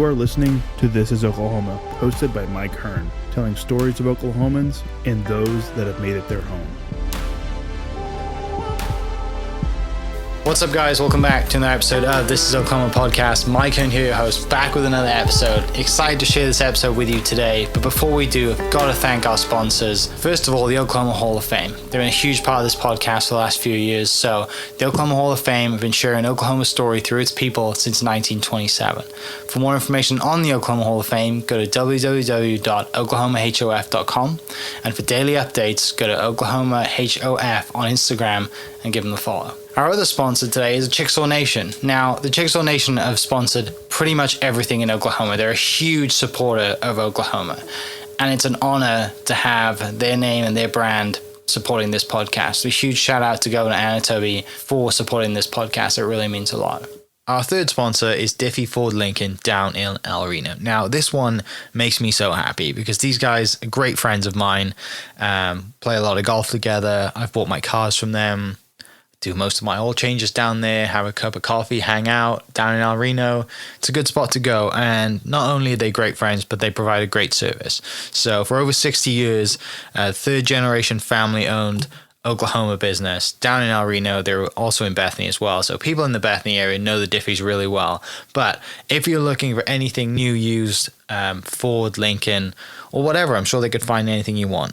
You are listening to This is Oklahoma, hosted by Mike Hearn, telling stories of Oklahomans and those that have made it their home. What's up, guys? Welcome back to another episode of This is Oklahoma Podcast. Mike Hearn here, your host, back with another episode. Excited to share this episode with you today, but before we do, I've got to thank our sponsors. First of all, the Oklahoma Hall of Fame. They've been a huge part of this podcast for the last few years. So the Oklahoma Hall of Fame have been sharing Oklahoma's story through its people since 1927. For more information on the Oklahoma Hall of Fame, go to www.oklahomahof.com. And for daily updates, go to oklahomahof on Instagram and give them a follow. Our other sponsor today is Chickasaw Nation. Now, the Chickasaw Nation have sponsored pretty much everything in Oklahoma. They're a huge supporter of Oklahoma. And it's an honor to have their name and their brand supporting this podcast. A huge shout out to Governor Anatobi for supporting this podcast. It really means a lot. Our third sponsor is Diffie Ford Lincoln down in El Reno. Now, this one makes me so happy because these guys are great friends of mine, play a lot of golf together. I've bought my cars from them, do most of my oil changes down there, have a cup of coffee, hang out down in El Reno. It's a good spot to go. And not only are they great friends, but they provide a great service. So for over 60 years, third generation family owned Oklahoma business down in El Reno. They're also in Bethany as well. So people in the Bethany area know the Diffies really well. But if you're looking for anything new, used, Ford, Lincoln, or whatever, I'm sure they could find anything you want.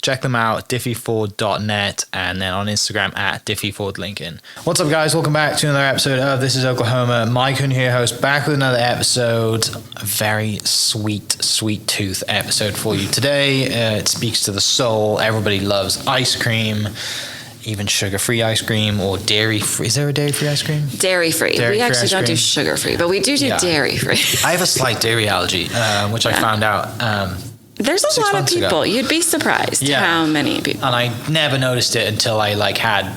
Check them out, diffieford.net, and then on Instagram at diffiefordlincoln. What's up, guys? Welcome back to another episode of This is Oklahoma. Mike Hearn here, host, back with another episode. A very sweet tooth episode for you today. It speaks to the soul. Everybody loves ice cream. Even sugar-free ice cream or dairy-free. Is there a dairy-free ice cream? Dairy-free. We actually don't do sugar-free, but we do dairy-free. I have a slight dairy allergy, which I found out There's a lot of people. Ago. You'd be surprised how many people. And I never noticed it until I had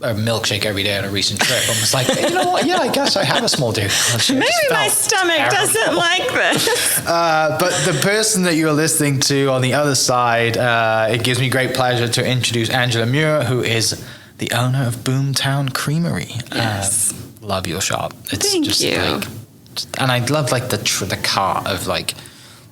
a milkshake every day on a recent trip. I was like, you know what? Yeah, I guess I have a small dairy allergy. Maybe my stomach doesn't like this. But the person that you're listening to on the other side, it gives me great pleasure to introduce Angela Muir, who is the owner of Boomtown Creamery. Yes. Love your shop. It's Thank just you. And I love the cart of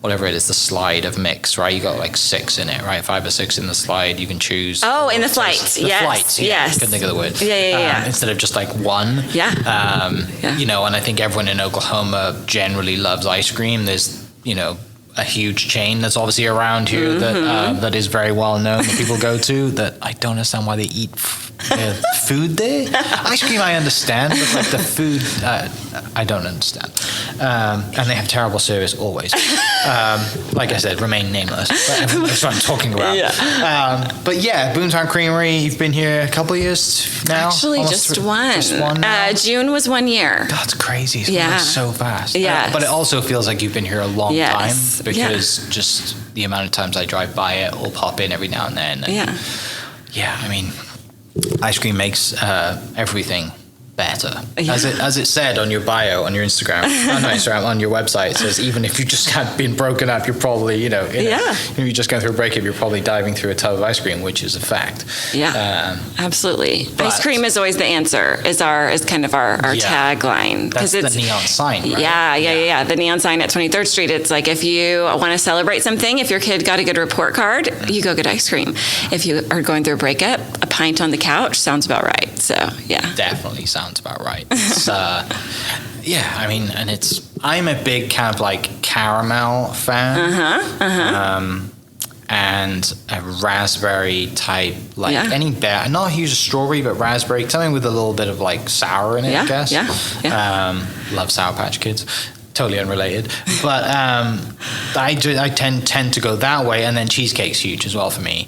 whatever it is, the slide of mix, right? You got 6 in it, right? 5 or 6 in the slide. You can choose. Oh, in the flights. Yes. Flights, yeah. Yes. I couldn't think of the word. Yeah. Instead of just one. Yeah. And I think everyone in Oklahoma generally loves ice cream. There's, a huge chain that's obviously around here that is very well known that people go to that I don't understand why they eat food there. Ice cream I understand, but the food I don't understand. And they have terrible service always. Like I said, remain nameless. But that's what I'm talking about. Yeah. But yeah, Boomtown Creamery, you've been here a couple of years now? Actually, just one. June was 1 year. That's crazy. It's going so fast. Yeah. But it also feels like you've been here a long time because Yeah. just the amount of times I drive by it or pop in every now and then. And ice cream makes everything better. Yeah. As it said on your bio, on your Instagram, on your website, it says even if you just have been broken up, you're probably, if you're just going through a breakup, you're probably diving through a tub of ice cream, which is a fact. Yeah, absolutely. Ice cream is always the answer. Is kind of our tagline. That's the neon sign, right? Yeah. The neon sign at 23rd Street. It's like if you want to celebrate something, if your kid got a good report card, you go get ice cream. If you are going through a breakup, a pint on the couch sounds about right. So yeah, definitely sounds about right. It's, and I'm a big kind of caramel fan. And a raspberry type, any bear, not a huge strawberry, but raspberry, something with a little bit of sour in it, I guess. Love Sour Patch Kids. Totally unrelated, but I tend to go that way, and then cheesecake's huge as well for me.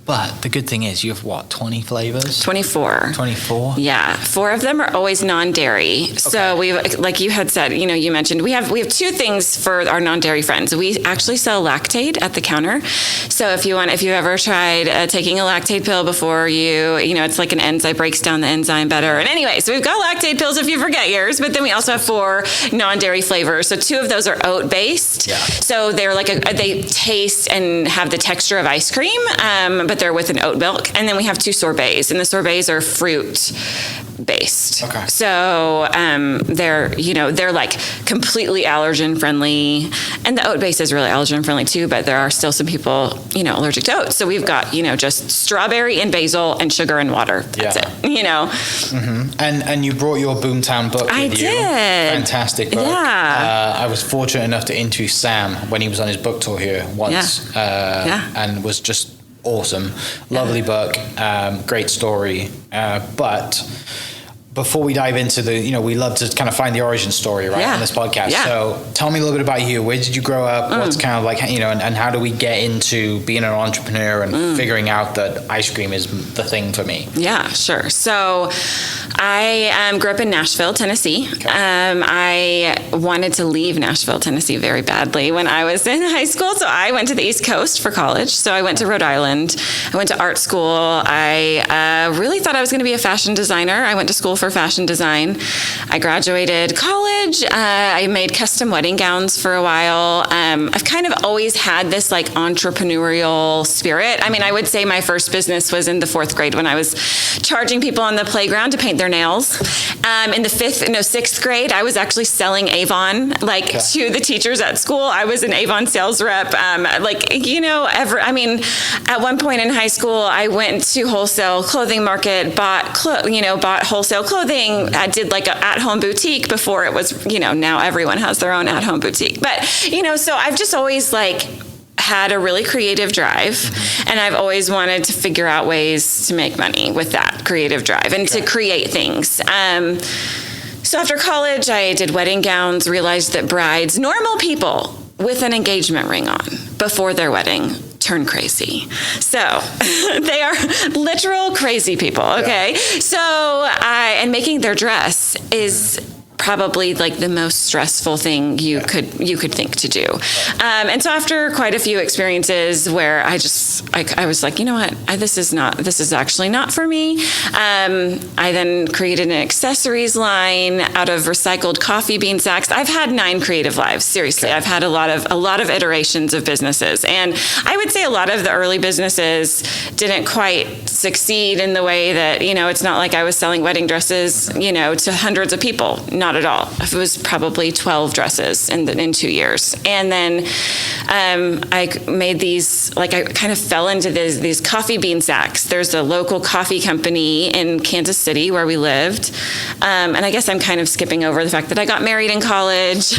But the good thing is you have 20 flavors? 24. 24? Yeah. 4 of them are always non-dairy. Okay. So we, like you had said, you mentioned, we have 2 things for our non-dairy friends. We actually sell Lactaid at the counter. So if you've ever tried taking a Lactaid pill before it's like an enzyme, breaks down the enzyme better. And anyway, so we've got Lactaid pills if you forget yours, but then we also have 4 non-dairy flavors. So 2 of those are oat-based. Yeah. So they're they taste and have the texture of ice cream, but they're with an oat milk. And then we have 2 sorbets, and the sorbets are fruit based. Okay. So they're like completely allergen friendly, and the oat base is really allergen friendly too. But there are still some people allergic to oats. So we've got just strawberry and basil and sugar and water. That's it. And you brought your Boomtown book with you. I did. Fantastic book. Yeah. I was fortunate enough to interview Sam when he was on his book tour here once. And was just awesome. Lovely book. Great story. But before we dive into we love to kind of find the origin story, right, on this podcast. Yeah. So tell me a little bit about you. Where did you grow up? What's kind of like, and how do we get into being an entrepreneur and figuring out that ice cream is the thing for me? Yeah, sure. So I grew up in Nashville, Tennessee. Okay. I wanted to leave Nashville, Tennessee very badly when I was in high school. So I went to the East Coast for college. So I went to Rhode Island. I went to art school. I really thought I was going to be a fashion designer. I went to school for fashion design. I graduated college. I made custom wedding gowns for a while. I've kind of always had this like entrepreneurial spirit. I mean, I would say my first business was in the 4th grade when I was charging people on the playground to paint their nails. In the 6th grade, I was actually selling Avon to the teachers at school. I was an Avon sales rep. At one point in high school, I went to wholesale clothing market, bought wholesale clothing. I did like an at-home boutique before it was, now everyone has their own at-home boutique. But, so I've just always had a really creative drive, and I've always wanted to figure out ways to make money with that creative drive and to create things. So after college, I did wedding gowns, realized that brides, normal people with an engagement ring on before their wedding, turn crazy. So they are literal crazy people. Okay. Yeah. So and making their dress is probably like the most stressful thing you could think to do. And so after quite a few experiences where I was like, this is actually not for me. I then created an accessories line out of recycled coffee bean sacks. I've had 9 creative lives. Seriously. Okay. I've had a lot of iterations of businesses. And I would say a lot of the early businesses didn't quite succeed in the way that, it's not like I was selling wedding dresses, to hundreds of people. Not at all. It was probably 12 dresses in 2 years. And then I made these, I kind of fell into these coffee bean sacks. There's a local coffee company in Kansas City where we lived. And I guess I'm kind of skipping over the fact that I got married in college.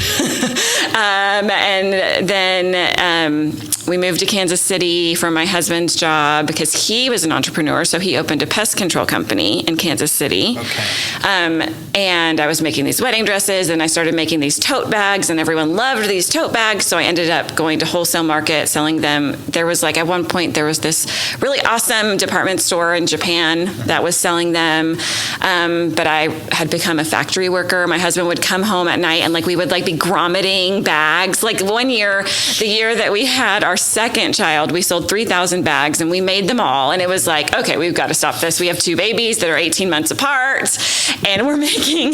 And then we moved to Kansas City for my husband's job because he was an entrepreneur. So he opened a pest control company in Kansas City. Okay. And I was making these wedding dresses, and I started making these tote bags, and everyone loved these tote bags. So I ended up going to wholesale market, selling them. There was at one point, there was this really awesome department store in Japan that was selling them. But I had become a factory worker. My husband would come home at night, and we would be grommeting bags. One year, the year that we had our second child, we sold 3,000 bags, and we made them all. And it was okay, we've got to stop this. We have 2 babies that are 18 months apart, and we're making,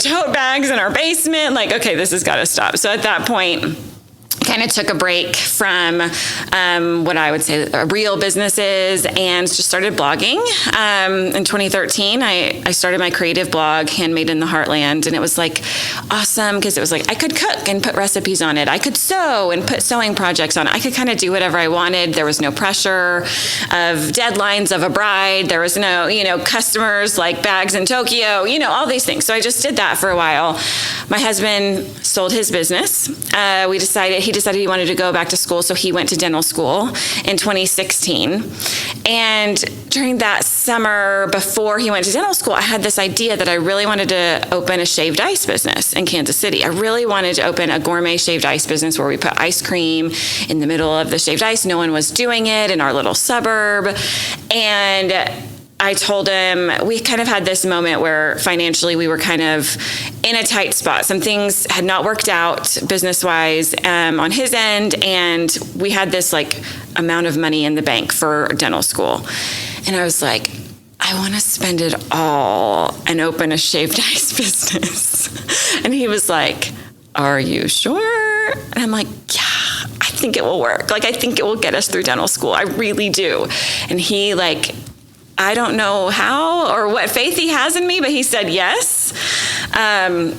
tote bags in our basement. Okay, this has got to stop. So at that point, kind of took a break from what I would say real businesses and just started blogging. In 2013, I started my creative blog, Handmade in the Heartland, and it was awesome because it was I could cook and put recipes on it. I could sew and put sewing projects on it. I could kind of do whatever I wanted. There was no pressure of deadlines of a bride. There was no, customers bags in Tokyo, all these things. So I just did that for a while. My husband sold his business. He decided he wanted to go back to school, so he went to dental school in 2016. And during that summer before he went to dental school, I had this idea that I really wanted to open a shaved ice business in Kansas City. I really wanted to open a gourmet shaved ice business where we put ice cream in the middle of the shaved ice. No one was doing it in our little suburb. And I told him, we kind of had this moment where financially we were kind of in a tight spot. Some things had not worked out business-wise on his end, and we had this amount of money in the bank for dental school. And I was like, I want to spend it all and open a shaved ice business. And he was like, are you sure? And I'm like, yeah, I think it will work. I think it will get us through dental school. I really do. And he I don't know how or what faith he has in me, but he said yes,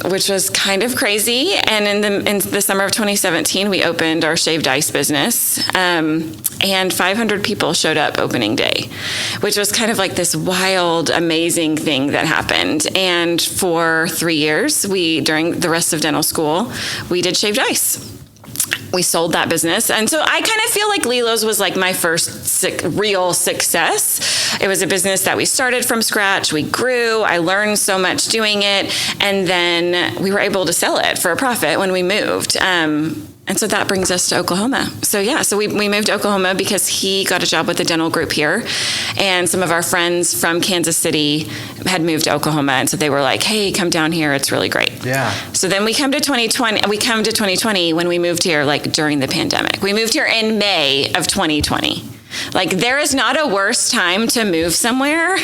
which was kind of crazy. And in the summer of 2017, we opened our shaved ice business, and 500 people showed up opening day, which was kind of like this wild, amazing thing that happened. And for 3 years, during the rest of dental school, we did shaved ice. We sold that business. And so I kind of feel like Lilo's was like my first real success. It was a business that we started from scratch. We grew. I learned so much doing it. And then we were able to sell it for a profit when we moved. And so that brings us to Oklahoma. So we moved to Oklahoma because he got a job with the dental group here. And some of our friends from Kansas City had moved to Oklahoma. And so they were like, hey, come down here. It's really great. Yeah. So then we come to 2020 when we moved here, like during the pandemic. We moved here in May of 2020. Like, there is not a worse time to move somewhere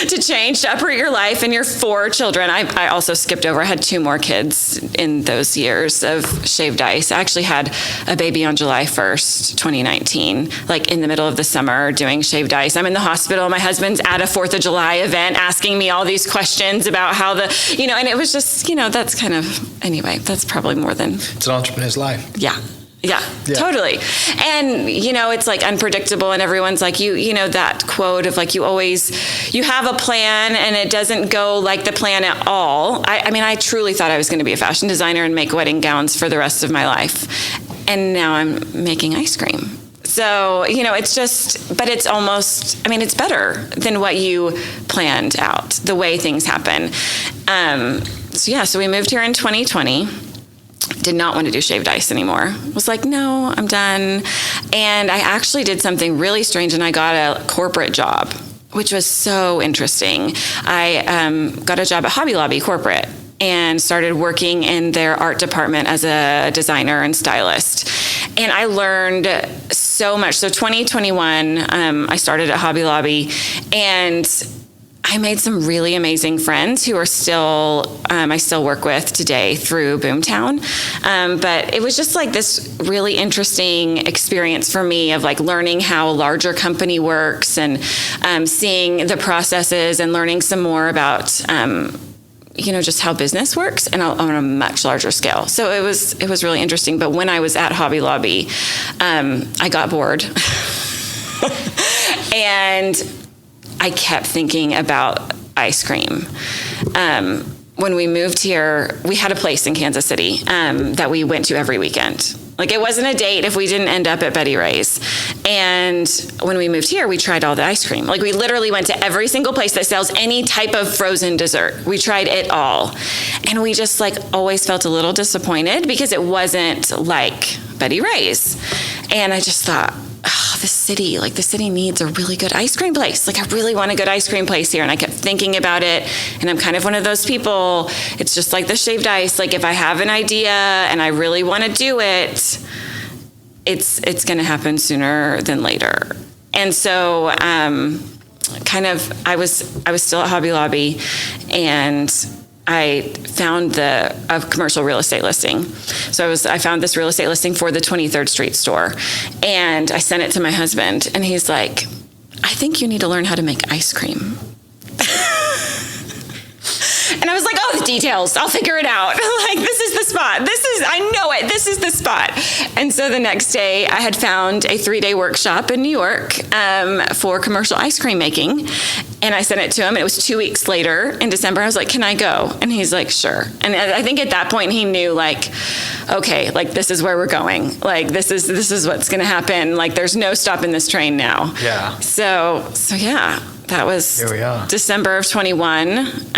to change, to uproot your life and your 4 children. I also skipped over. I had 2 more kids in those years of shaved ice. I actually had a baby on July 1st, 2019, like in the middle of the summer doing shaved ice. I'm in the hospital. My husband's at a 4th of July event asking me all these questions about how and it was just, that's kind of, anyway, that's probably more than. It's an entrepreneur's life. Yeah, totally. And, it's like unpredictable, and everyone's like, that quote of like, you have a plan and it doesn't go like the plan at all. I truly thought I was going to be a fashion designer and make wedding gowns for the rest of my life. And now I'm making ice cream. So, it's just, but it's almost, it's better than what you planned out, the way things happen. So we moved here in 2020. Did not want to do shaved ice anymore. Was like, no, I'm done. And I actually did something really strange, and I got a corporate job, which was so interesting. I got a job at Hobby Lobby corporate and started working in their art department as a designer and stylist. And I learned so much. So 2021, I started at Hobby Lobby, and I made some really amazing friends who are I still work with today through Boomtown. But it was just like this really interesting experience for me of like learning how a larger company works and seeing the processes and learning some more about, just how business works and on a much larger scale. So it was really interesting. But when I was at Hobby Lobby, I got bored. And I kept thinking about ice cream. When we moved here, we had a place in Kansas City that we went to every weekend. Like, it wasn't a date if we didn't end up at Betty Ray's. And when we moved here, we tried all the ice cream. Like, we literally went to every single place that sells any type of frozen dessert. We tried it all. And we just like always felt a little disappointed because it wasn't like Betty Ray's. And I just thought, the city needs a really good ice cream place. Like, I really want a good ice cream place here. And I kept thinking about it. And I'm kind of one of those people. It's just like the shaved ice. Like, if I have an idea and I really want to do it, it's going to happen sooner than later. And so, I was still at Hobby Lobby, and I found a commercial real estate listing. So I found this real estate listing for the 23rd Street store, and I sent it to my husband, and he's like, I think you need to learn how to make ice cream. And I was like, the details, I'll figure it out. Like, this is the spot. I know it. This is the spot. And so the next day I had found a 3-day workshop in New York for commercial ice cream making. And I sent it to him. And it was 2 weeks later in December. I was like, can I go? And he's like, sure. And I think at that point he knew, like, okay, like, this is where we're going. Like, this is what's going to happen. Like, there's no stopping this train now. Yeah. So yeah. That was December of 21.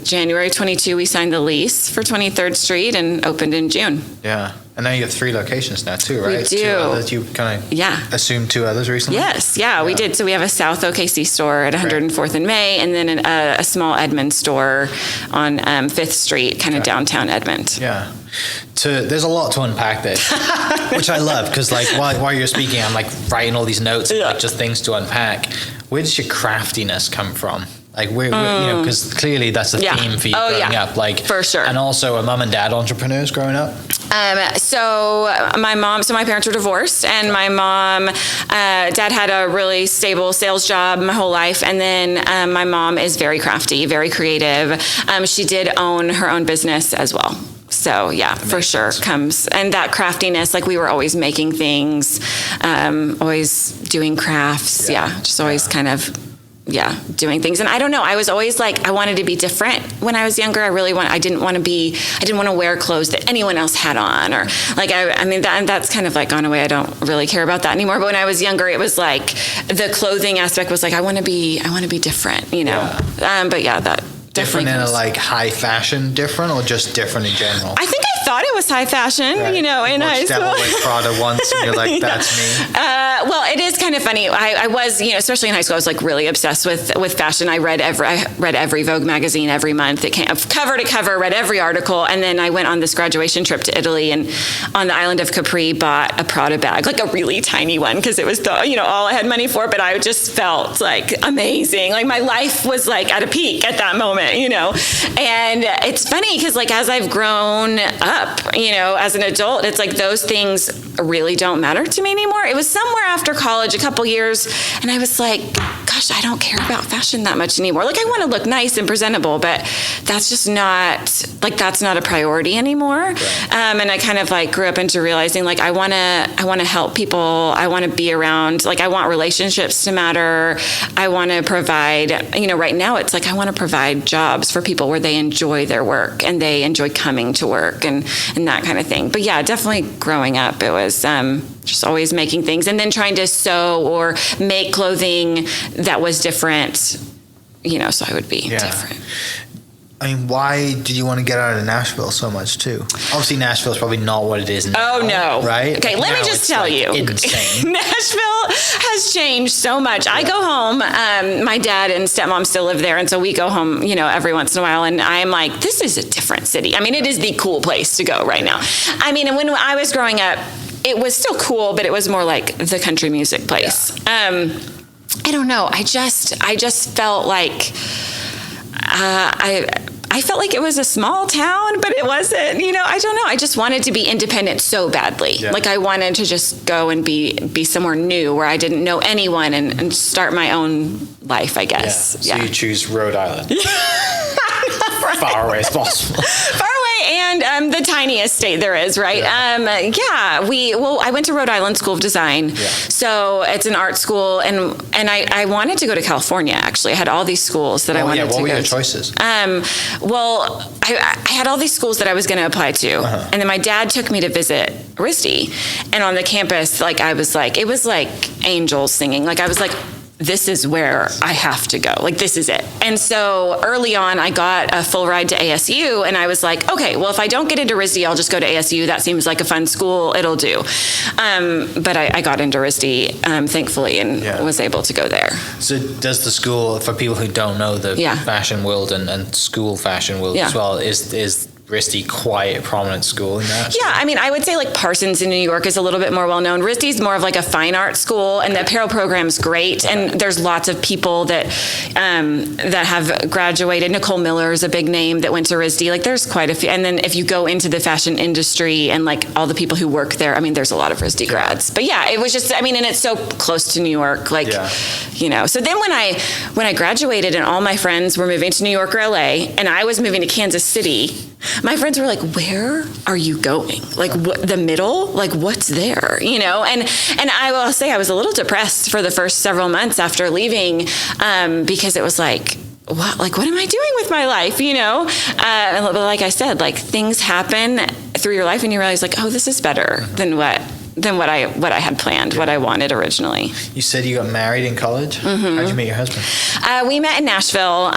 January 22, we signed the lease for 23rd Street and opened in June. Yeah. And now you have 3 locations now too, right? We do. 2 others. You kind of assumed 2 others recently? Yes. Yeah, we did. So we have a South OKC store at 104th and May, and then a small Edmond store on 5th Street, kind of downtown Edmond. Yeah. There's a lot to unpack there, which I love, because like while you're speaking, I'm like writing all these notes, like just things to unpack. Where does your craftiness come from? Like, where because clearly that's a theme for you growing up. Like, for sure. And also a mom and dad entrepreneurs growing up. So my parents were divorced, and my mom, dad had a really stable sales job my whole life. And then my mom is very crafty, very creative. She did own her own business as well. So yeah, for sure comes. And that craftiness, like we were always making things, always doing crafts. Yeah, just always kind of doing things. And I don't know, I was always like, I wanted to be different when I was younger. I didn't want to wear clothes that anyone else had on, or like, I mean, that's kind of like gone away. I don't really care about that anymore. But when I was younger, it was like the clothing aspect was like, I want to be different, you know? Yeah. But yeah, that Different in definitely a like high fashion different, or just different in general? I think I thought it was high fashion, Right. you know, in high school. Devil Wears Prada once, and you're like, that's me. Well, it is kind of funny. I was, you know, especially in high school, I was like really obsessed with fashion. I read every Vogue magazine every month. It came cover to cover, read every article. And then I went on this graduation trip to Italy, and on the island of Capri bought a Prada bag, like a really tiny one, because it was all I had money for. But I just felt like amazing. Like my life was like at a peak at that moment, you know. And it's funny because like as I've grown up, you know, as an adult, it's like those things really don't matter to me anymore. It was somewhere after college, a couple years, and I was like, gosh, I don't care about fashion that much anymore. Like I want to look nice and presentable, but that's just that's not a priority anymore. Right. And I kind of like grew up into realizing like I want to help people. I want to be around, like I want relationships to matter. I want to provide, you know, right now it's like I want to provide jobs for people where they enjoy their work and they enjoy coming to work and that kind of thing. But yeah, definitely growing up, it was just always making things and then trying to sew or make clothing that was different, you know, so I would be different. I mean, why did you want to get out of Nashville so much too? Obviously, Nashville's probably not what it is now. Oh no! Right? Okay, let me just tell you, insane. Nashville has changed so much. I go home. My dad and stepmom still live there, and so we go home, you know, every once in a while. And I'm like, this is a different city. I mean, it is the cool place to go right now. I mean, and when I was growing up, it was still cool, but it was more like the country music place. Yeah. I don't know. I just felt like I felt like it was a small town, but it wasn't, you know, I don't know. I just wanted to be independent so badly. Yeah. Like I wanted to just go and be somewhere new where I didn't know anyone and start my own life, I guess. Yeah. So you choose Rhode Island. Right. Far away as possible. Far away and the tiniest state there is, right? Yeah. I went to Rhode Island School of Design. Yeah. So it's an art school, and I wanted to go to California, actually. I had all these schools that I wanted to go to. What were your choices? Well, I had all these schools that I was going to apply to. Uh-huh. And then my dad took me to visit RISD. And on the campus, like I was like, it was like angels singing. Like I was like, this is where I have to go. Like, this is it. And so early on, I got a full ride to ASU, and I was like, okay, well, if I don't get into RISD, I'll just go to ASU. That seems like a fun school. It'll do. But I got into RISD, thankfully, and was able to go there. So does the school, for people who don't know the fashion world and school fashion world as well, is RISD quite a prominent school in that? Yeah, I mean, I would say like Parsons in New York is a little bit more well-known. RISD's more of like a fine art school, and the apparel program's great, and there's lots of people that have graduated. Nicole Miller is a big name that went to RISD. Like there's quite a few. And then if you go into the fashion industry and like all the people who work there, I mean, there's a lot of RISD grads. But yeah, it was just, I mean, and it's so close to New York, like, you know. So then when I graduated and all my friends were moving to New York or LA, and I was moving to Kansas City, my friends were like, where are you going? Like what, the middle? Like what's there? You know? And I will say I was a little depressed for the first several months after leaving, because it was like, what am I doing with my life? You know? But like I said, like things happen through your life and you realize like, oh, this is better than what I had planned, what I wanted originally. You said you got married in college? Mm-hmm. How'd you meet your husband? We met in Nashville.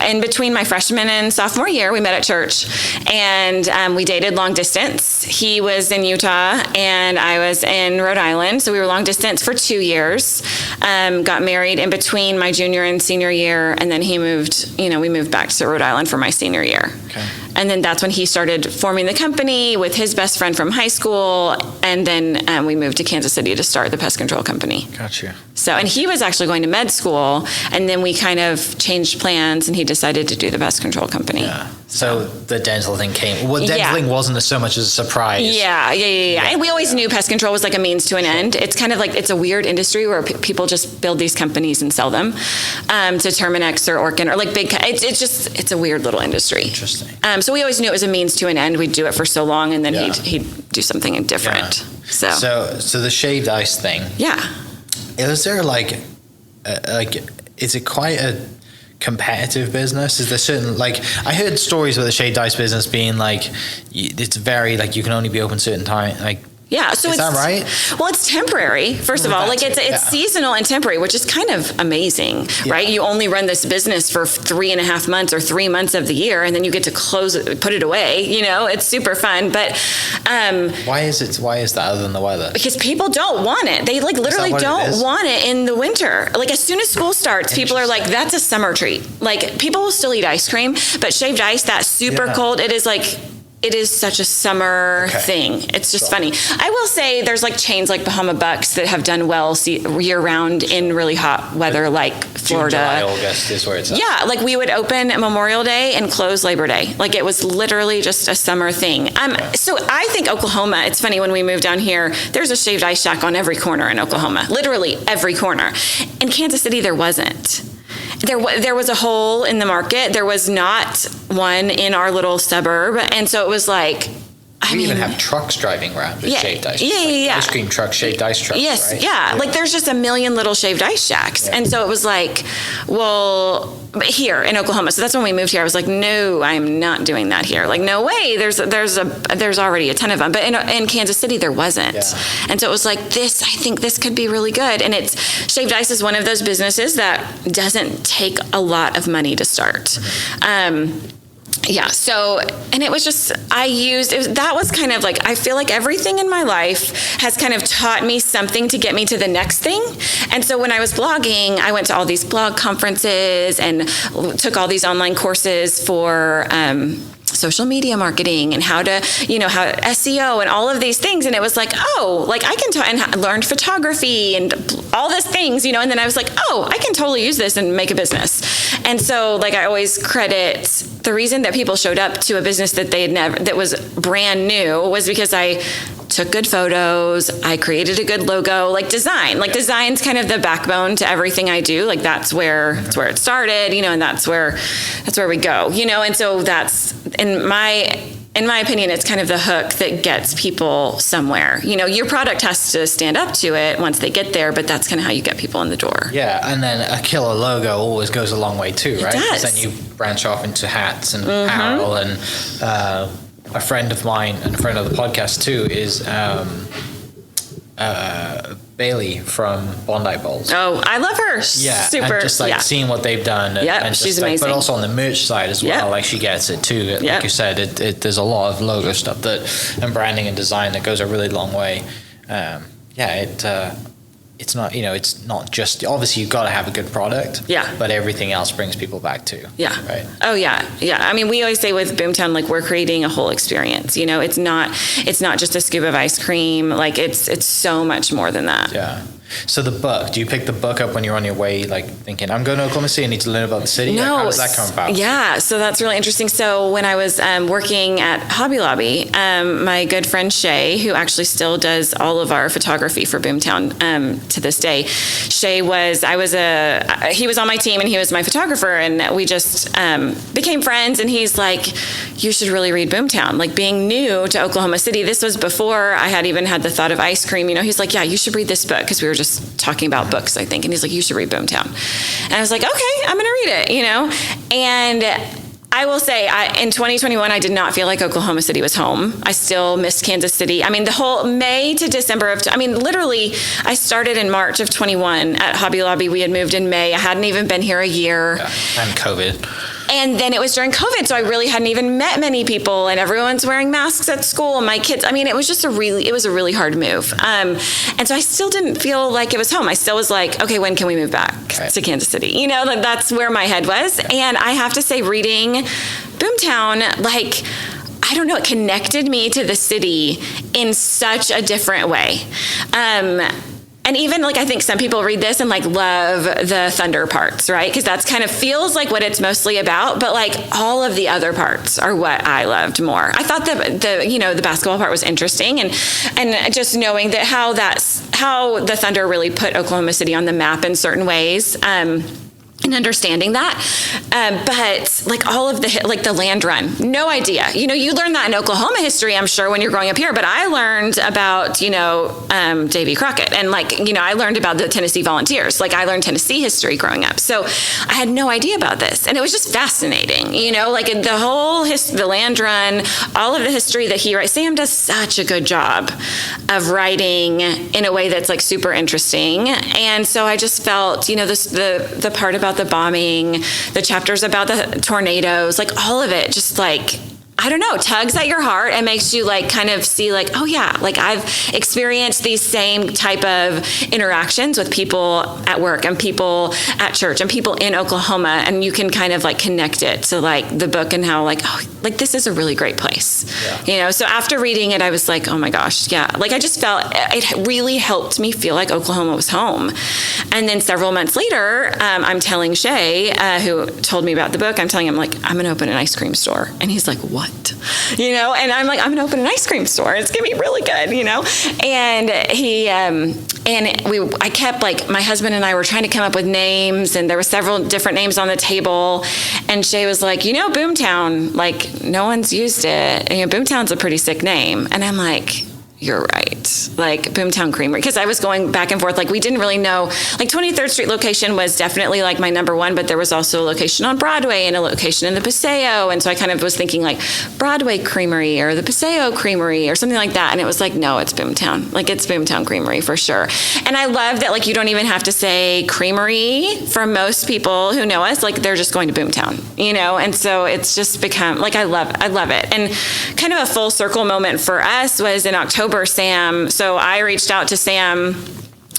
In between my freshman and sophomore year, we met at church, and we dated long distance. He was in Utah, and I was in Rhode Island, so we were long distance for 2 years. Got married in between my junior and senior year, and then we moved back to Rhode Island for my senior year. Okay. And then that's when he started forming the company with his best friend from high school. And then we moved to Kansas City to start the pest control company. Gotcha. So, and he was actually going to med school. And then we kind of changed plans and he decided to do the pest control company. Yeah. So the dental thing came. Well, dental thing wasn't so much as a surprise. Yeah. And we always knew pest control was like a means to an end. It's kind of like, it's a weird industry where people just build these companies and sell them to Terminex or Orkin or like big. It's a weird little industry. Interesting. So we always knew it was a means to an end. We'd do it for so long, and then he'd do something different. So the shaved ice thing. Yeah. Is there is it quite a competitive business? Is there certain, like, I heard stories about the shaved ice business being like, it's very, like, you can only be open certain time, like, yeah, so is that right? Well, it's temporary. First of all, like it's seasonal and temporary, which is kind of amazing, right? You only run this business for 3.5 months or 3 months of the year, and then you get to close it, put it away. You know, it's super fun. But why is that other than the weather? Because people don't want it. They like literally don't want it in the winter. Like as soon as school starts, people are like, "That's a summer treat." Like people will still eat ice cream, but shaved ice, that super cold, it is like. It is such a summer thing. It's just funny. I will say there's like chains like Bahama Bucks that have done well year round in really hot weather like Florida. June, July, August is where it's at. Yeah, like we would open Memorial Day and close Labor Day. Like it was literally just a summer thing. So I think Oklahoma, it's funny when we moved down here, there's a shaved ice shack on every corner in Oklahoma. Literally every corner. In Kansas City, there wasn't. There was a hole in the market. There was not one in our little suburb. And so it was like, we even have trucks driving around with shaved ice. Ice cream trucks, shaved ice trucks. Yes, right? yeah. Like there's just a million little shaved ice shacks. And so it was like, well, here in Oklahoma. So that's when we moved here. I was like, no, I'm not doing that here. Like, no way. There's already a ton of them. But in Kansas City, there wasn't. Yeah. And so it was like, I think this could be really good. And shaved ice is one of those businesses that doesn't take a lot of money to start. Yeah. So, and it was just, that was kind of like, I feel like everything in my life has kind of taught me something to get me to the next thing. And so when I was blogging, I went to all these blog conferences and took all these online courses for, social media marketing and how SEO and all of these things. And it was like, I can and learned photography and all these things, and then I was like, I can totally use this and make a business. And so like, I always credit the reason that people showed up to a business that was brand new was because I took good photos. I created a good logo, like design. Like design's kind of the backbone to everything I do. Like that's where it started, and that's where we go, and so that's in my opinion, it's kind of the hook that gets people somewhere. Your product has to stand up to it once they get there, but that's kind of how you get people in the door. Yeah, and then a killer logo always goes a long way too, right? It does. Then you branch off into hats and apparel, and a friend of mine and a friend of the podcast too is Bailey from Bondi Bowls. Oh, I love her. Yeah, super. And just seeing what they've done. And she's amazing. But also on the merch side as well, like she gets it too. Like you said, there's a lot of logo stuff and branding and design that goes a really long way. It's not, it's not just, obviously you've got to have a good product. Yeah. But everything else brings people back too. Yeah. Right. Oh yeah. Yeah. I mean, we always say with Boomtown, like we're creating a whole experience, it's not just a scoop of ice cream. Like it's so much more than that. Yeah. So the book, do you pick the book up when you're on your way, like thinking, I'm going to Oklahoma City, I need to learn about the city? No. Like, how does that come about? Yeah, so that's really interesting. So when I was working at Hobby Lobby, my good friend Shay, who actually still does all of our photography for Boomtown to this day, he was on my team and he was my photographer, and we just became friends, and he's like, you should really read Boomtown. Like being new to Oklahoma City, this was before I had even had the thought of ice cream, he's like, yeah, you should read this book, because we were just talking about books, I think. And he's like, you should read Boomtown. And I was like, okay, I'm going to read it, And I will say, in 2021, I did not feel like Oklahoma City was home. I still missed Kansas City. I mean, the whole May to December literally, I started in March of 21 at Hobby Lobby. We had moved in May. I hadn't even been here a year. Yeah, and COVID. And then it was during COVID, so I really hadn't even met many people, and everyone's wearing masks at school, and my kids, it was just a really hard move. And so I still didn't feel like it was home. I still was like, okay, when can we move back to Kansas City? That's where my head was. And I have to say, reading Boomtown, I don't know, it connected me to the city in such a different way. And even like, I think some people read this and like love the thunder parts, right? Because that's kind of feels like what it's mostly about. But like all of the other parts are what I loved more. I thought the basketball part was interesting, and just knowing that how the Thunder really put Oklahoma City on the map in certain ways. And understanding that, but like all of the land run, no idea. You learn that in Oklahoma history, I'm sure, when you're growing up here. But I learned about Davy Crockett, and I learned about the Tennessee Volunteers. Like I learned Tennessee history growing up, so I had no idea about this, and it was just fascinating. Like the whole the land run, all of the history that he writes. Sam does such a good job of writing in a way that's like super interesting, and so I just felt the part about the bombing, the chapters about the tornadoes, like all of it just like, I don't know, tugs at your heart and makes you like kind of see like, oh yeah, like I've experienced these same type of interactions with people at work and people at church and people in Oklahoma, and you can kind of like connect it to like the book and how like, oh, like this is a really great place. Yeah. So after reading it, I was like, oh my gosh, yeah. Like I just felt it really helped me feel like Oklahoma was home. And then several months later, I'm telling Shay, who told me about the book, I'm telling him like, I'm going to open an ice cream store. And he's like, what? And I'm like, I'm going to open an ice cream store. It's going to be really good, And he, I kept like, my husband and I were trying to come up with names, and there were several different names on the table. And Shay was like, Boomtown, like no one's used it. And, Boomtown's a pretty sick name. And I'm like, you're right. Like Boomtown Creamery. Because I was going back and forth. Like we didn't really know. Like 23rd Street location was definitely like my number one, but there was also a location on Broadway and a location in the Paseo. And so I kind of was thinking like Broadway Creamery or the Paseo Creamery or something like that. And it was like, no, it's Boomtown. Like it's Boomtown Creamery for sure. And I love that like you don't even have to say creamery for most people who know us. Like they're just going to Boomtown, And so it's just become like I love it. And kind of a full circle moment for us was in October. Sam, so I reached out to Sam.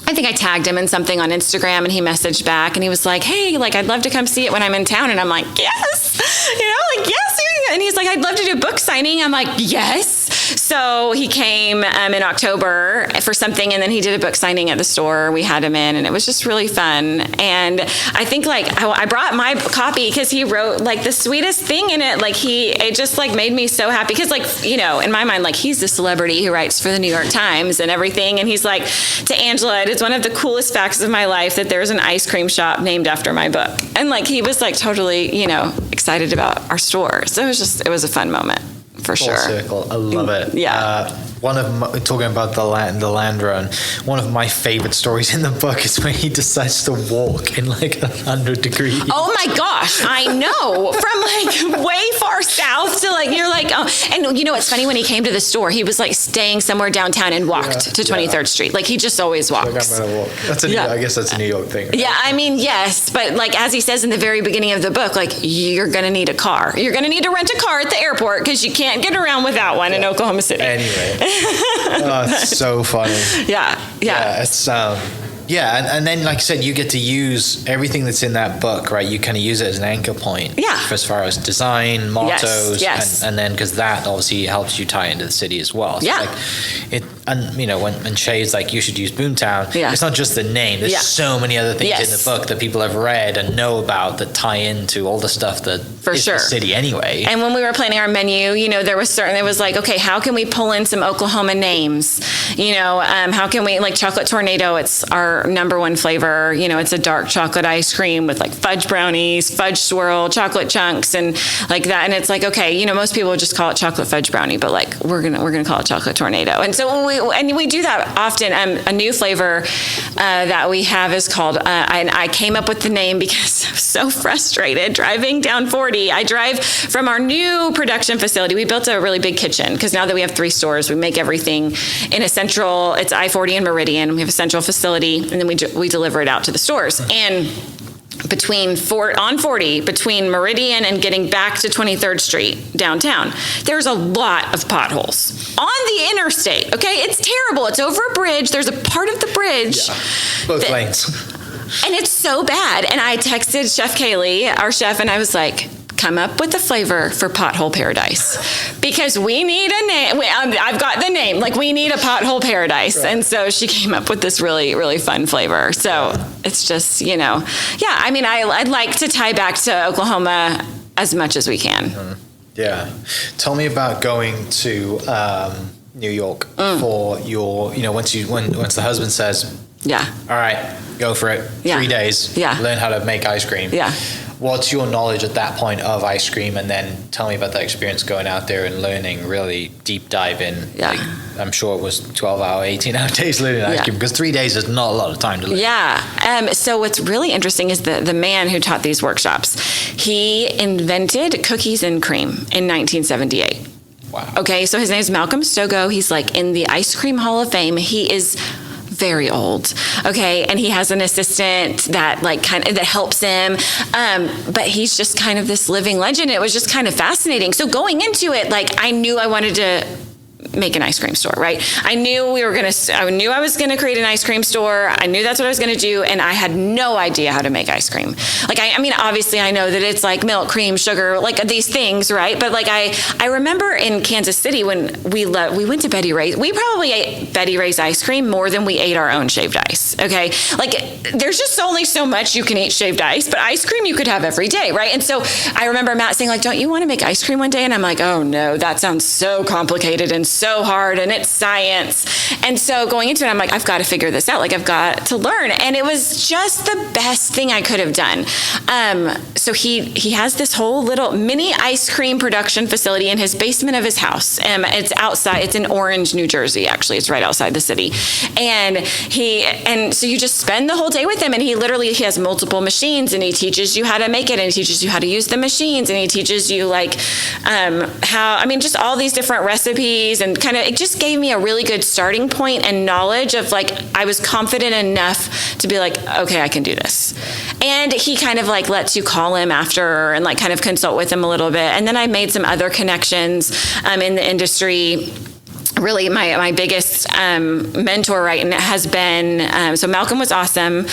I think I tagged him in something on Instagram, and he messaged back, and he was like, hey, like I'd love to come see it when I'm in town. And I'm like, yes, yes. And he's like, I'd love to do a book signing. I'm like, yes. So he came in October for something, and then he did a book signing at the store. We had him in, and it was just really fun. And I think like I brought my copy because he wrote like the sweetest thing in it. Like it just like made me so happy because like, in my mind, like he's the celebrity who writes for the New York Times and everything. And he's like, to Angela, it is one of the coolest facts of my life that there's an ice cream shop named after my book. And like, he was like totally, excited about our store. So it was a fun moment. For sure. Full circle. I love it. Yeah. Talking about the land run, one of my favorite stories in the book is when he decides to walk in like 100 degrees. Oh my gosh, I know. From like way far south to like, you're like, oh. And it's funny, when he came to the store, he was like staying somewhere downtown and walked to 23rd Street. Like he just always walks. Like I'm gonna walk. I guess that's a New York thing. Right? Yeah, I mean, yes. But like, as he says in the very beginning of the book, like you're going to need a car. You're going to need to rent a car at the airport because you can't get around without one in Oklahoma City. Anyway. Oh, it's so funny. Yeah. It's and then like I said, you get to use everything that's in that book, right? You kind of use it as an anchor point. Yeah. For as far as design, mottos, yes. And then because that obviously helps you tie into the city as well. So yeah. When Shay's like, you should use Boomtown, it's not just the name. There's so many other things in the book that people have read and know about that tie into all the stuff that is the city anyway. And when we were planning our menu, there was like, okay, how can we pull in some Oklahoma names? How can we, like chocolate tornado, it's our number one flavor. It's a dark chocolate ice cream with like fudge brownies, fudge swirl, chocolate chunks, and like that. And it's like, okay, most people would just call it chocolate fudge brownie, but like we're gonna call it chocolate tornado. And so we do that often. A new flavor that we have is called. And I came up with the name because I was so frustrated driving down 40. I drive from our new production facility. We built a really big kitchen because now that we have 3 stores, we make everything in a central. It's I-40 and Meridian. We have a central facility, and then we deliver it out to the stores. And between 40, between Meridian and getting back to 23rd Street downtown, there's a lot of potholes on the interstate. Okay, it's terrible. It's over a bridge. There's a part of the bridge, both lanes, and it's so bad. And I texted Chef Kaylee, our chef, and I was like, come up with a flavor for Pothole Paradise, because we need a name. I've got the name. Like, we need a Pothole Paradise. Right. And so she came up with this really, really fun flavor. So it's just, yeah, I mean, I'd like to tie back to Oklahoma as much as we can. Yeah. Tell me about going to New York for your, once the husband says, all right, go for it. 3 days. Yeah. Learn how to make ice cream. Yeah. What's your knowledge at that point of ice cream? And then tell me about that experience going out there and learning, really deep dive in. Yeah. Like, I'm sure it was 12-hour, 18-hour days learning ice cream, because 3 days is not a lot of time to learn. Yeah. So what's really interesting is the man who taught these workshops, he invented cookies and cream in 1978. Wow. Okay. So his name is Malcolm Stogo. He's like in the Ice Cream Hall of Fame. He is very old. Okay. And he has an assistant that that helps him. But he's just kind of this living legend. It was just kind of fascinating. So going into it, I knew I wanted to make an ice cream store, right? I knew I was going to create an ice cream store. I knew that's what I was going to do. And I had no idea how to make ice cream. I mean, obviously I know that it's like milk, cream, sugar, these things, right? But I remember in Kansas City when we went to Betty Ray's, we probably ate Betty Ray's ice cream more than we ate our own shaved ice. Okay. There's just only so much you can eat shaved ice, but ice cream you could have every day. Right. And so I remember Matt saying don't you want to make ice cream one day? And I'm like, oh no, that sounds so complicated and so hard, and it's science. And so going into it, I'm like, I've got to figure this out. I've got to learn. And it was just the best thing I could have done. So he has this whole little mini ice cream production facility in his basement of his house. It's outside. It's in Orange, New Jersey. Actually, it's right outside the city. And so you just spend the whole day with him. And he has multiple machines, and he teaches you how to make it, and he teaches you how to use the machines, and he teaches you just all these different recipes, and it just gave me a really good starting point and knowledge of I was confident enough to be okay, I can do this. And he lets you call him after and consult with him a little bit. And then I made some other connections in the industry. Really, my biggest mentor right now has been, so Malcolm was awesome.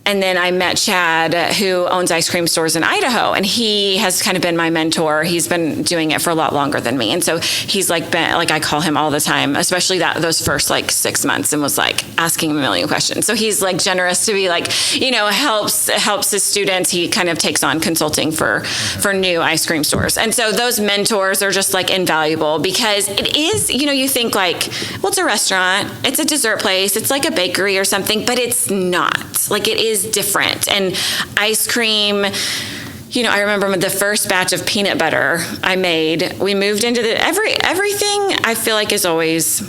And then I met Chad, who owns ice cream stores in Idaho, and he has kind of been my mentor. He's been doing it for a lot longer than me. And so he's I call him all the time, especially those first 6 months, and was asking him a million questions. So he's generous to be helps his students. He kind of takes on consulting for new ice cream stores. And so those mentors are just invaluable, because it is, you think it's a restaurant, it's a dessert place, it's like a bakery or something, but it's not. It is different. And ice cream, I remember the first batch of peanut butter I made, we moved into everything I feel is always,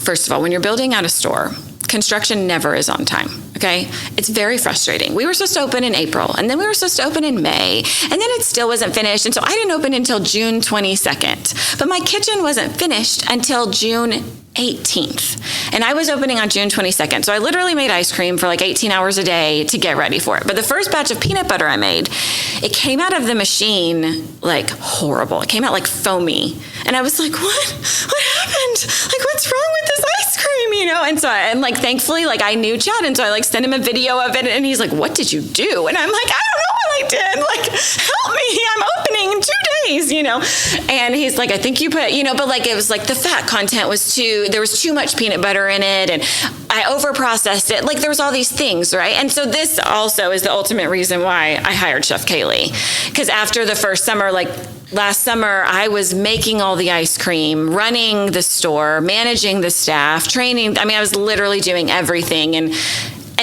first of all, when you're building out a store, construction never is on time. Okay. It's very frustrating. We were supposed to open in April, and then we were supposed to open in May, and then it still wasn't finished. And so I didn't open until June 22nd, but my kitchen wasn't finished until June 18th. And I was opening on June 22nd. So I literally made ice cream for 18 hours a day to get ready for it. But the first batch of peanut butter I made, it came out of the machine horrible. It came out foamy. And I was like, what happened? What's wrong with this ice cream? And so thankfully, I knew Chad. And so I sent him a video of it, and he's like, what did you do? And I'm like, I don't know what I did. Help me. I'm opening in 2 days, And he's like, I think you put, but it was the fat content was there was too much peanut butter in it, and I over processed it. There was all these things, right? And so this also is the ultimate reason why I hired Chef Kaylee, because after the first summer, last summer, I was making all the ice cream, running the store, managing the staff, training. I was literally doing everything, and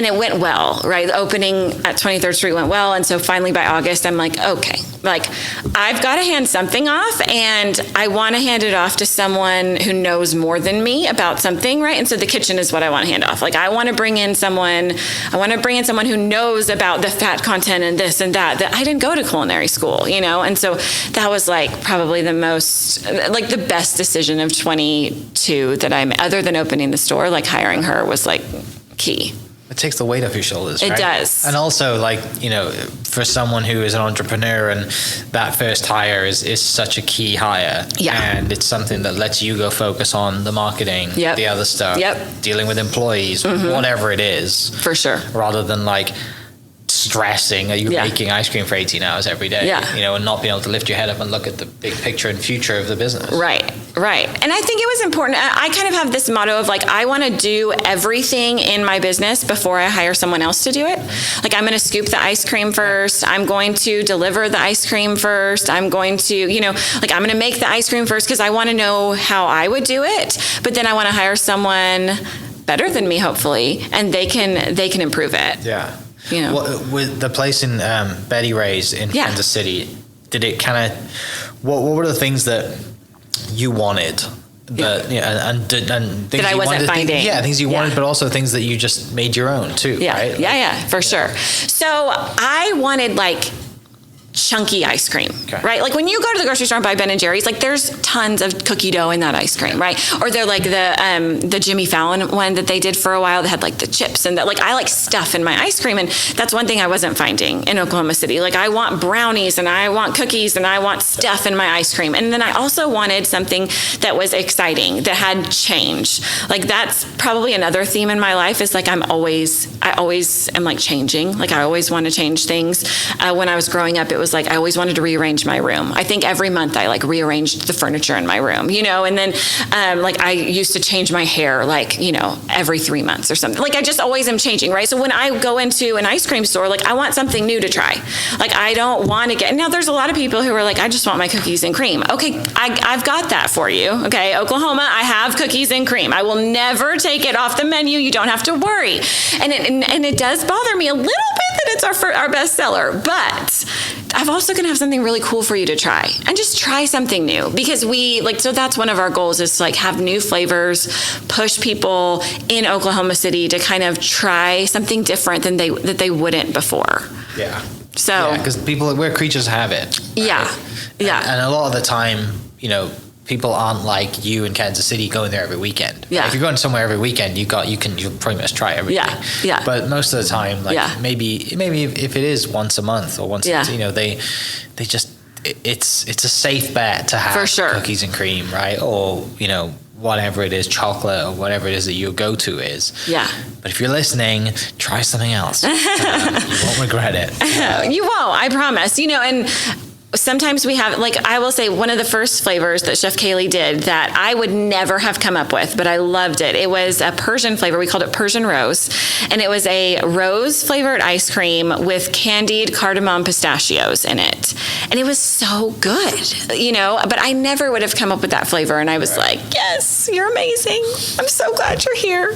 it went well, right? The opening at 23rd Street went well. And so finally by August, I'm okay, I've got to hand something off, and I want to hand it off to someone who knows more than me about something, right? And so the kitchen is what I want to hand off. I want to bring in someone who knows about the fat content and this and that I didn't go to culinary school, And so that was probably the most, the best decision of 22 that other than opening the store, hiring her was key. It takes the weight off your shoulders, right? It does. And also, for someone who is an entrepreneur, and that first hire is such a key hire. Yeah. And it's something that lets you go focus on the marketing, the other stuff, dealing with employees, whatever it is. For sure. Rather than stressing that you're Yeah. making ice cream for 18 hours every day, Yeah. you know, and not being able to lift your head up and look at the big picture and future of the business. Right. And I think it was important. I kind of have this motto of like, I want to do everything in my business before I hire someone else to do it. Like, I'm going to scoop the ice cream first. I'm going to deliver the ice cream first. I'm going to, you know, like, I'm going to make the ice cream first because I want to know how I would do it. But then I want to hire someone better than me, hopefully, and they can improve it. Yeah. You know. Well, with the place in Betty Ray's in Yeah. Kansas City, did it kind of, what were the things that you wanted? That, and things That I you wasn't wanted, finding. things you Yeah. wanted, but also things that you just made your own too, Yeah, right? yeah, for sure. So I wanted like chunky ice cream, Okay. right? Like when you go to the grocery store and buy Ben & Jerry's, like there's tons of cookie dough in that ice cream, right? Or they're like the Jimmy Fallon one that they did for a while that had like the chips and that, like I like stuff in my ice cream, and that's one thing I wasn't finding in Oklahoma City. Like I want brownies and I want cookies and I want stuff in my ice cream. And then I also wanted something that was exciting, that had change. Like that's probably another theme in my life is like I always am like changing. Like I always want to change things. When I was growing up, it was like I always wanted to rearrange my room. I think every month I like rearranged the furniture in my room, you know, and then like I used to change my hair like, you know, every 3 months or something. Like I just always am changing, right? So when I go into an ice cream store, like I want something new to try. Like I don't want to get, now there's a lot of people who are like, I just want my cookies and cream. Okay, I've got that for you. Okay, Oklahoma, I have cookies and cream. I will never take it off the menu. You don't have to worry. And it does bother me a little bit that it's our best seller, but I'm also going to have something really cool for you to try, and just try something new, because so that's one of our goals is to like have new flavors, push people in Oklahoma City to kind of try something different than they wouldn't before. Yeah. So, because we're creatures of habit. Right? Yeah. And a lot of the time, you know, people aren't like you in Kansas City going there every weekend. Yeah. If you're going somewhere every weekend, you pretty much try everything. Yeah. But most of the time, like Yeah. maybe if it is once a month or once, you know, they just it's a safe bet to have For sure. cookies and cream, right? Or you know, whatever it is, chocolate or whatever it is that your go-to is. Yeah. But if you're listening, try something else. You won't regret it. You won't, I promise. You know, and sometimes we have, like, I will say one of the first flavors that Chef Kaylee did that I would never have come up with, but I loved it. It was a Persian flavor. We called it Persian Rose. And it was a rose flavored ice cream with candied cardamom pistachios in it. And it was so good, you know, but I never would have come up with that flavor. And I was like, yes, you're amazing. I'm so glad you're here.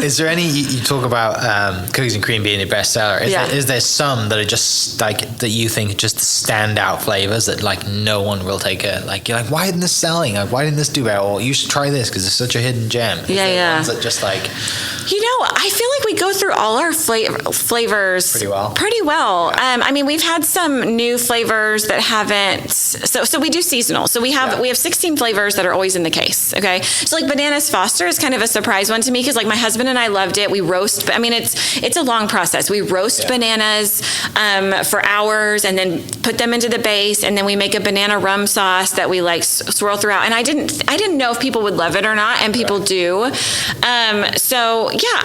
Is there any, you talk about cookies and cream being your best seller. Is there some that are just like, that you think just stand out flavors that like no one will take it? Like you're like, why isn't this selling? Like, why didn't this do well? Or you should try this because it's such a hidden gem. Ones that just like, you know, I feel like we go through all our flavors pretty well. Yeah. I mean, we've had some new flavors that haven't. So we do seasonal. So we have 16 flavors that are always in the case. Okay, so like Bananas Foster is kind of a surprise one to me because like my husband and I loved it. We roast. I mean, it's a long process. We roast bananas for hours and then put them into the base, and then we make a banana rum sauce that we like swirl throughout. And I didn't know if people would love it or not, and people do. So yeah,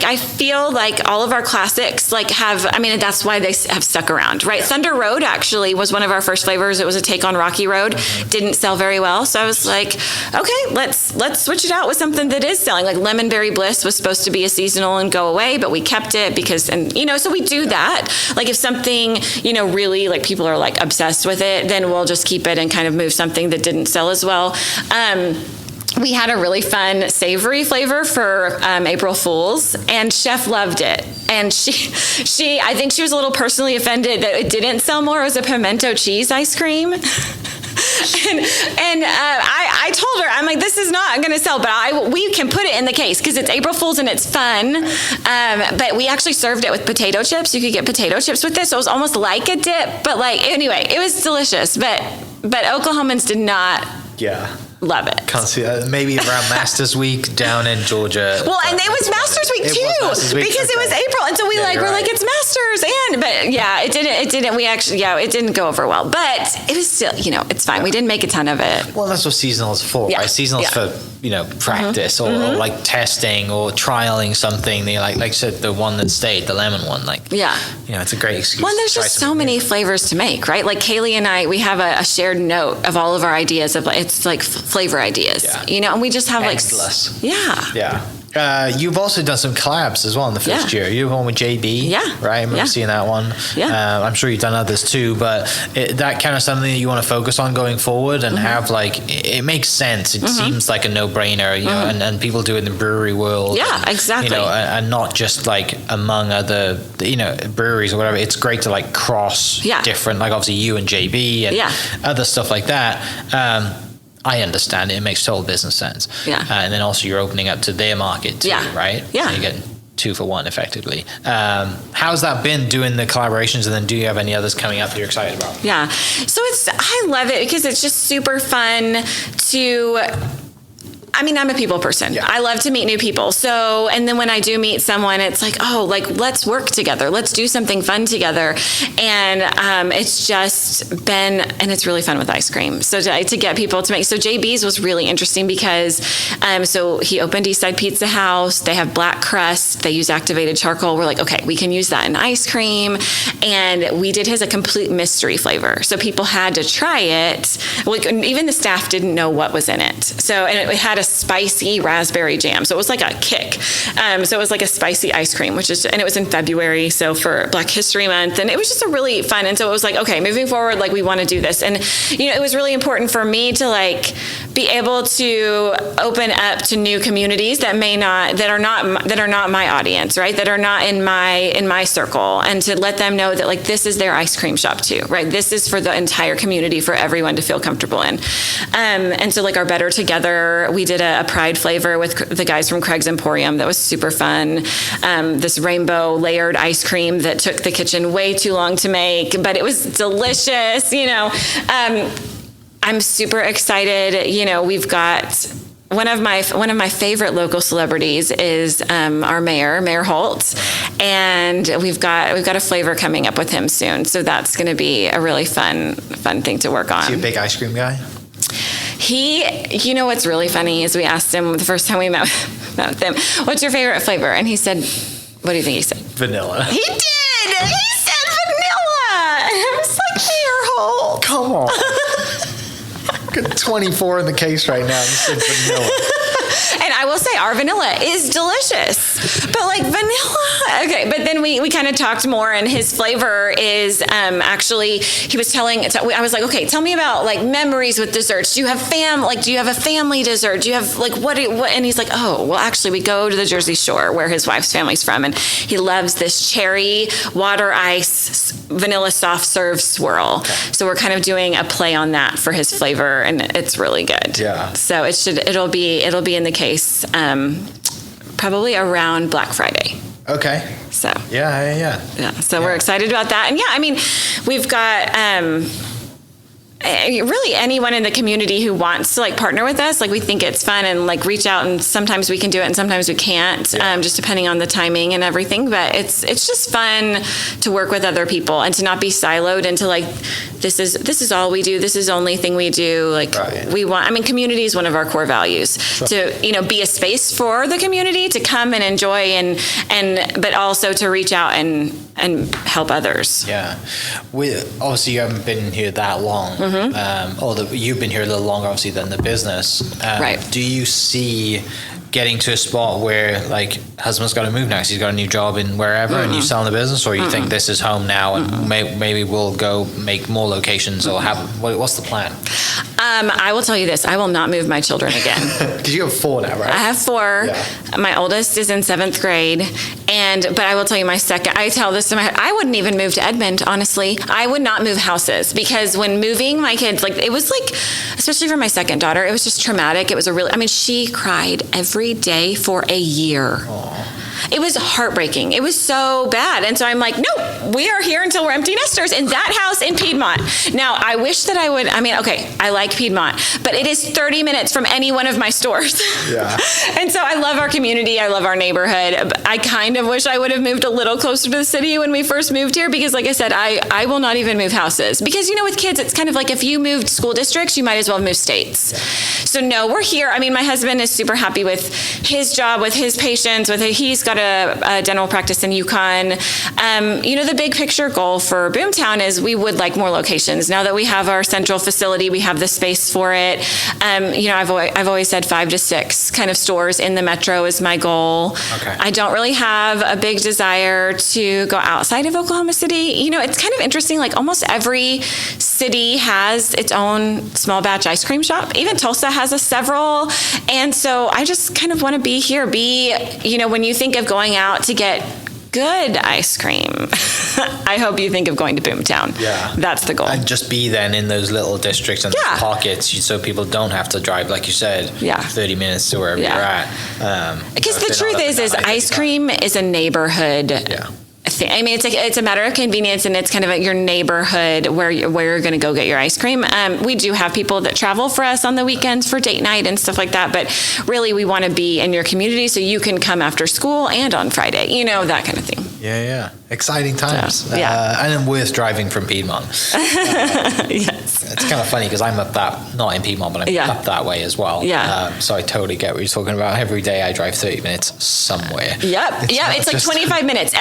I feel like all of our classics like have, I mean, that's why they have stuck around, right? Thunder Road actually was one of our first flavors. It was a take on Rocky Road. Didn't sell very well. So I was like, okay, let's switch it out with something that is selling. Like Lemon Berry Bliss was supposed to be a seasonal and go away, but we kept it because, and you know, so we do that. Like if something, you know, really like people are like obsessed with it, then we'll just keep it and kind of move something that didn't sell as well. We had a really fun savory flavor for April Fool's, and Chef loved it. And she, I think she was a little personally offended that it didn't sell more. It was a pimento cheese ice cream. And I told her, I'm like, this is not going to sell, but we can put it in the case because it's April Fool's and it's fun. But we actually served it with potato chips. You could get potato chips with this. So it was almost like a dip, but like, anyway, it was delicious. But Oklahomans did not Love it. Can't see that. Maybe around Masters Week down in Georgia. Well, and it was Masters Week It too, was Masters Week, because it was okay. April, and so we're you're like right. it's Masters, but yeah, it didn't. We actually, it didn't go over well, but it was still, it's fine. We didn't make a ton of it. Well, that's what seasonal is for, Yeah. right? Seasonal is for, practice or like testing or trialing something. They like you said, the one that stayed, the lemon one, it's a great excuse. Well, and there's to try just so something many new. flavors to make, right? Like Kaylee and I, we have a shared note of all of our ideas it's like flavor ideas, Yeah. and we just have Endless. Yeah. You've also done some collabs as well in the first year. You have one with JB, Yeah. right? I remember seeing that one. Yeah. I'm sure you've done others too, but that kind of something that you want to focus on going forward and have it makes sense. It seems like a no-brainer, and people do it in the brewery world. Yeah, exactly. And not just like among other, breweries or whatever. It's great to like cross different, like obviously you and JB and other stuff like that. I understand it. It makes total business sense. Yeah. And then also you're opening up to their market too, right? Yeah. So you're getting 2 for 1 effectively. How's that been doing the collaborations? And then do you have any others coming up that you're excited about? Yeah. So I love it because it's just super fun I'm a people person. Yeah. I love to meet new people. So, and then when I do meet someone, it's like, let's work together. Let's do something fun together. And it's just been, and it's really fun with ice cream. So to get people to make, so JB's was really interesting because, so he opened Eastside Pizza House. They have black crust. They use activated charcoal. We're like, okay, we can use that in ice cream. And we did his a complete mystery flavor. So people had to try it. Like, even the staff didn't know what was in it. So, and it had a spicy raspberry jam. So it was like a kick. So it was like a spicy ice cream, and it was in February. So for Black History Month. And it was just a really fun. And so it was like, okay, moving forward, like we want to do this. And, it was really important for me to like be able to open up to new communities that are not my audience, right? That are not in my circle, and to let them know that like this is their ice cream shop too, right? This is for the entire community, for everyone to feel comfortable in. And so like our Better Together, we did a Pride flavor with the guys from Craig's Emporium. That was super fun. This rainbow layered ice cream that took the kitchen way too long to make, but it was delicious, I'm super excited. We've got one of my favorite local celebrities is our Mayor Holt, and we've got a flavor coming up with him soon. So that's going to be a really fun thing to work on. Is he a big ice cream guy? What's really funny is we asked him the first time we met with him, what's your favorite flavor? And he said, what do you think he said? Vanilla. He did! He said vanilla! And I was like, Mayor Holt. Come on. Got 24 in the case right now. You said vanilla. And I will say our vanilla is delicious, but like vanilla. Okay. But then we kind of talked more, and his flavor is, actually, he was I was like, okay, tell me about like memories with desserts. Do you have a family dessert? Do you have like, what? And he's like, oh, well, actually we go to the Jersey Shore where his wife's family's from. And he loves this cherry water ice vanilla soft serve swirl. Okay. So we're kind of doing a play on that for his flavor, and it's really good. Yeah. So it'll be in the case probably around Black Friday. Okay. So Yeah. So we're excited about that, and we've got really anyone in the community who wants to like partner with us. Like, we think it's fun, and like reach out, and sometimes we can do it and sometimes we can't, just depending on the timing and everything. But it's just fun to work with other people and to not be siloed into like, this is all we do. This is the only thing we do. Like, we want, community is one of our core values. Sure. To, be a space for the community to come and enjoy but also to reach out and help others. Yeah. Obviously you haven't been here that long. Mm-hmm. You've been here a little longer, obviously, than the business. Right. Do you see getting to a spot where, like, husband's got to move now because he's got a new job in wherever, and you selling the business, or you think this is home now, and maybe we'll go make more locations, or what's the plan? I will tell you this: I will not move my children again. Because you have 4 now, right? I have 4. Yeah. My oldest is in 7th grade, but I will tell you I tell this to I wouldn't even move to Edmond, honestly. I would not move houses, because when moving my kids, like, it was like, especially for my second daughter, it was just traumatic. It was she cried every day for a year. Aww. It was heartbreaking. It was so bad. And so I'm like, nope, we are here until we're empty nesters in that house in Piedmont. Now, I wish that I like Piedmont, but it is 30 minutes from any one of my stores. Yeah. And so I love our community. I love our neighborhood. I kind of wish I would have moved a little closer to the city when we first moved here, because like I said, I will not even move houses, because, with kids, it's kind of like if you moved school districts, you might as well move states. Yeah. So no, we're here. I mean, my husband is super happy with his job, with his patients, he's got a dental practice in Yukon. The big picture goal for Boomtown is we would like more locations. Now that we have our central facility, we have the space for it. I've always said 5 to 6 kind of stores in the metro is my goal. Okay. I don't really have a big desire to go outside of Oklahoma City. It's kind of interesting. Like almost every city has its own small batch ice cream shop. Even Tulsa has several. And so I just kind of want to be here. When you think of going out to get good ice cream, I hope you think of going to Boomtown. Yeah. That's the goal. And just be then in those little districts and those pockets, so people don't have to drive, like you said, 30 minutes to wherever you're at. Because the truth is ice cream is a neighborhood thing. I mean, it's a matter of convenience, and it's kind of your neighborhood where you're going to go get your ice cream. We do have people that travel for us on the weekends for date night and stuff like that, but really we want to be in your community so you can come after school and on Friday, that kind of thing. Yeah. Exciting times. So, and then worth driving from Piedmont. Yes. It's kind of funny because I'm up not in Piedmont, but I'm up that way as well. Yeah. So I totally get what you're talking about. Every day I drive 30 minutes somewhere. Yep. It's like 25 minutes.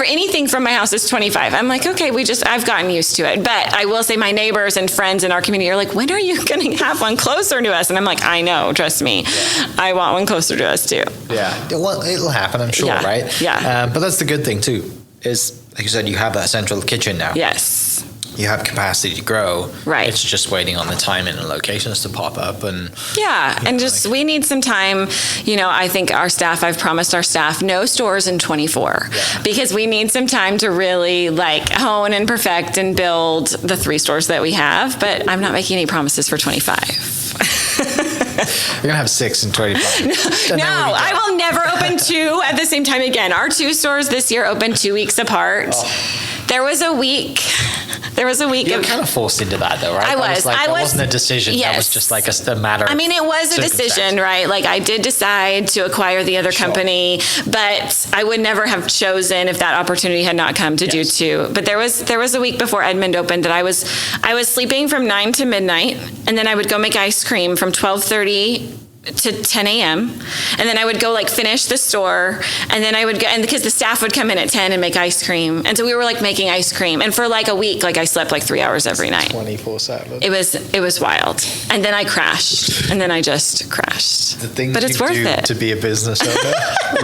Anything from my house is 25. I'm like, okay, I've gotten used to it. But I will say my neighbors and friends in our community are like, when are you going to have one closer to us? And I'm like, I know, trust me. Yeah. I want one closer to us too. Yeah. Well, it'll happen, I'm sure, right? Yeah. But that's the good thing too, is like you said, you have that central kitchen now. Yes. You have capacity to grow. Right. It's just waiting on the timing and locations to pop up. And we need some time. I think I've promised our staff no stores in 24 because we need some time to really hone and perfect and build the 3 stores that we have. But I'm not making any promises for 25. You're going to have 6 in 25. No, I will never open 2 at the same time again. Our 2 stores this year opened 2 weeks apart. Oh. There was a week. You're kind of forced into that, though, right? That wasn't a decision. Yes. That was just like a matter of it was a decision, right? I did decide to acquire the other company, but I would never have chosen if that opportunity had not come to do 2. But there was a week before Edmond opened that I was sleeping from 9 to midnight, and then I would go make ice cream from 12:30 to 10 a.m. And then I would go finish the store, and then I would go, and because the staff would come in at 10 and make ice cream. And so we were making ice cream. And for a week, I slept 3 hours every night. 24/7. It was wild. And then I crashed. And then I just crashed. The things but it's you worth do it. to be a business owner,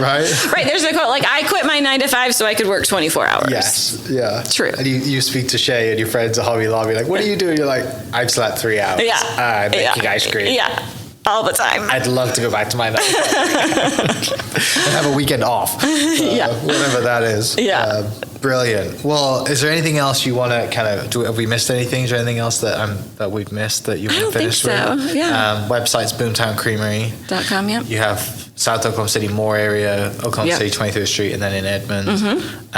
right? Right. There's a quote, I quit my 9 to 5 so I could work 24 hours. Yes. Yeah. True. And you speak to Shay and your friends at Hobby Lobby, what do you do? And you're like, I've slept 3 hours. Yeah. I'm making ice cream. Yeah. All the time. I'd love to go back to my 9 to 5 and have a weekend off. Whatever that is. Yeah. Brilliant. Well, is there anything else you want to kind of do? Have we missed anything? Is there anything else that we've missed that you want to finish with? I don't think so. Yeah. Website's boomtowncreamery.com. Yep. You have South Oklahoma City, Moore area, Oklahoma City, 23rd Street, and then in Edmond. Mm-hmm.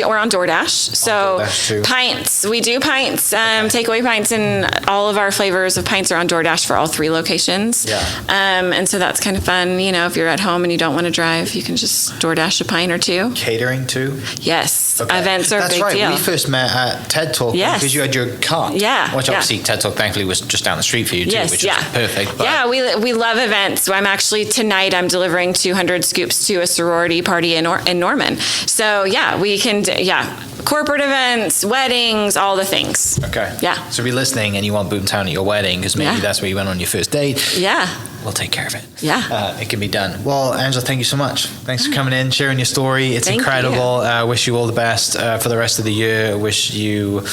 We're on DoorDash. So DoorDash pints, we do pints, takeaway pints, and all of our flavors of pints are on DoorDash for all 3 locations. Yeah. And so that's kind of fun. If you're at home and you don't want to drive, you can just DoorDash a pint or 2. Catering too? Yes. Okay. Events are a big deal. That's right. We first met at TED Talk because you had your cart. Yeah. Which obviously TED Talk thankfully was just down the street for you too, which is perfect. But yeah, we love events. So tonight I'm delivering 200 scoops to a sorority party in Norman. So we can corporate events, weddings, all the things. Okay. Yeah. So if you're listening and you want Boomtown at your wedding, because maybe that's where you went on your first date. Yeah. We'll take care of it. Yeah. It can be done. Well, Angela, thank you so much. Thanks for coming in, sharing your story. It's incredible. I wish you all the best for the rest of the year. I wish you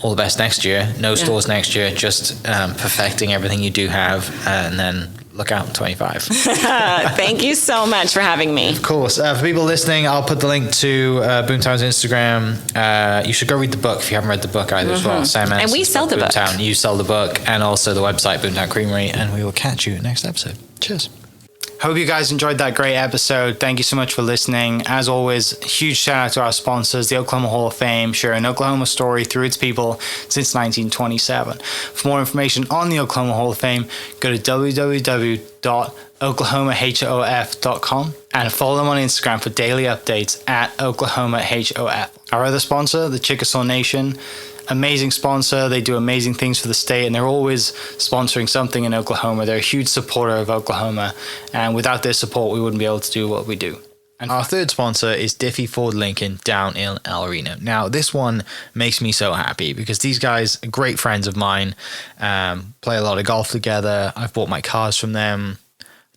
all the best next year. No stores next year, just perfecting everything you do have, and then look out in 25. Thank you so much for having me. Of course. For people listening, I'll put the link to Boomtown's Instagram. You should go read the book if you haven't read the book either as well. Sam and we sell the Boomtown. book. You sell the book, and also the website Boomtown Creamery, and we will catch you next episode. Cheers. Hope you guys enjoyed that great episode. Thank you so much for listening. As always, huge shout out to our sponsors, the Oklahoma Hall of Fame, sharing Oklahoma story through its people since 1927. For more information on the Oklahoma Hall of Fame, go to www.oklahomahof.com and follow them on Instagram for daily updates at oklahomahof. Our other sponsor, the Chickasaw Nation, amazing sponsor. They do amazing things for the state, and they're always sponsoring something in Oklahoma. They're a huge supporter of Oklahoma, and without their support, we wouldn't be able to do what we do. And our third sponsor is Diffie Ford Lincoln down in El Reno. Now, this one makes me so happy because these guys are great friends of mine, play a lot of golf together. I've bought my cars from them,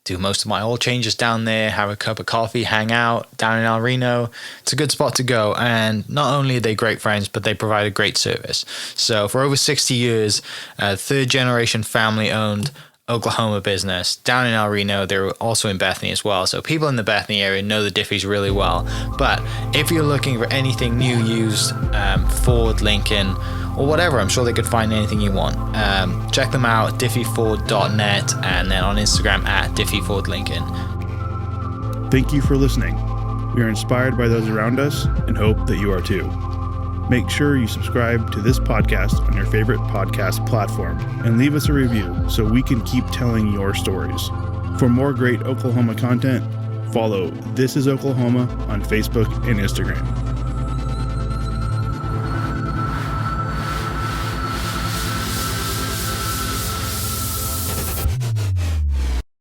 do most of my oil changes down there, have a cup of coffee, hang out down in El Reno. It's a good spot to go. And not only are they great friends, but they provide a great service. So for over 60 years, third generation family owned Oklahoma business down in El Reno. They're also in Bethany as well. So people in the Bethany area know the Diffies really well. But if you're looking for anything new, used, Ford, Lincoln, or whatever, I'm sure they could find anything you want. Check them out, diffieford.net, and then on Instagram at diffiefordlincoln. Thank you for listening. We are inspired by those around us and hope that you are too. Make sure you subscribe to this podcast on your favorite podcast platform and leave us a review so we can keep telling your stories. For more great Oklahoma content, follow This Is Oklahoma on Facebook and Instagram.